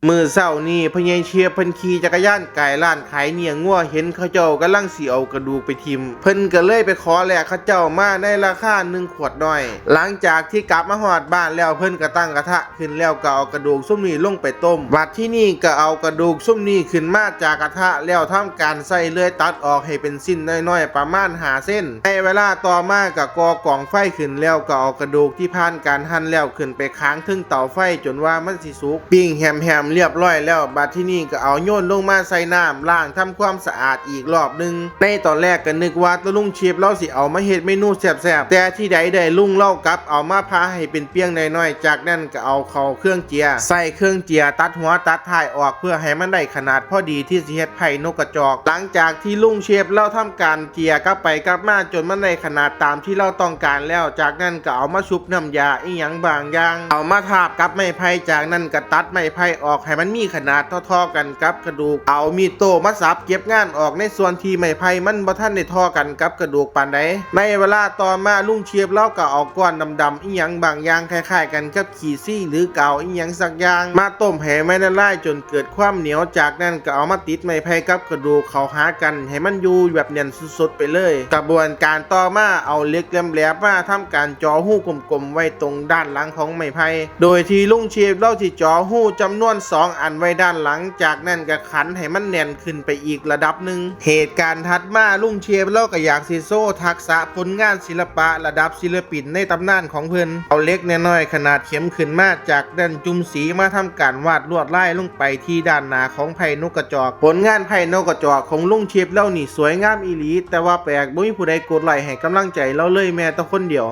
มือเศร้านี่พญายเชียเพิ่นขี่จักรยานไก่ร้านขายเนื้องัวเห็นเขาเจ้ากำลังสิเอากระดูกไปทิมเพิ่นก็เลยไปขอแลกเขาเจ้ามาในราคา1 ขวดน้อย หลังจากที่กลับมาฮอดบ้านแล้วเพิ่นก็ตั้งกระทะขึ้นแล้วก็เอากระดูกซุ่มนี้ลงไปต้มบัดที่นี่ก็เอากระดูกซุ่มนี้ขึ้นมาจากกระทะแล้วทำการใส่เลื่อยตัดออกให้เป็นสิ้นน้อยๆประมาณ5 เส้นในเวลาต่อมาก็ก่อกองไฟขึ้นแล้วก็เอากระดูกที่ผ่านการหั่นแล้วขึ้นไปค้างถึงเตาไฟจนว่ามันสิสุกปิ้งแฮมๆเรียบร้อยแล้วบัดที่นี่ก็เอาโยนลงมาใส่น้ำล้างทำความสะอาดอีกรอบนึงในตอนแรกก็นึกว่าตะลุงเชฟเราสิเอามาเฮ็ดเมนูแซ่บๆแต่ที่ใดได้ลุงเล่ากลับเอามาพาให้เป็นเปียงน้อยๆจากนั้นก็เอาเข้าเครื่องเจียใส่เครื่องเจียตัดหัวตัดท้ายออกเพื่อให้มันได้ขนาดพอดีที่สิเฮ็ดไผ่นกกระจอกหลังจากที่ลุงเชฟเราทำการเจียกลับไปกลับมาจนมันได้ขนาดตามที่เราต้องการแล้วจากนั้นก็เอามาชุบน้ำยาอีหยังบางอย่างเอามาทาบกับไม้ไผ่จากนั้นก็ตัดไม้ไผ่ออกให้มันมีขนาดเท่าๆกันกับกระดูกเอามีดโต้มาสับเก็บงานออกในส่วนที่ไม้ไผ่มันบ่ทันได้ท่อกันกับกระดูกปานใดในเวลาต่อมาลุงเชฟเราก็เอาก้อนดำๆอีหยังบางอย่างคล้ายๆกันกับขี้ซี่หรือกาวอีหยังสักอย่างมาต้มให้มันละลายจนเกิดความเหนียวจากนั้นก็เอามาติดไม้ไผ่กับกระดูกเข้าหากันให้มันอยู่แบบเนียนสุดๆไปเลยกระบวนการต่อมาเอาเหล็กแหลมๆมาทำการจ่อหู้กลมๆไว้ตรงด้านหลังของไม้ไผ่โดยที่ลุงเชฟเราที่จ่อหู้จำนวน2 อันไว้ด้านหลังจากนั้นก็ขันให้มันแน่นขึ้นไปอีกระดับหนึ่งเหตุการณ์ถัดมาลุงเชฟเราก็อยากสิโซ่ทักษะผลงานศิลปะระดับศิลปินในตำนานของเพิ่นเอาเล็กน้อยๆขนาดเข็มขึ้นมาจากด้านจุ่มสีมาทำการวาดลวดลายลงไปที่ด้านหน้าของไผ่นกกระจอกผลงานไผ่นกกระจอกของลุงเชฟเรานี่สวยงามอีหลีแต่ว่าแปลกบ่มีผู้ใดกดไลค์ให้กำลังใจเราเลยแม้แต่คนเดียว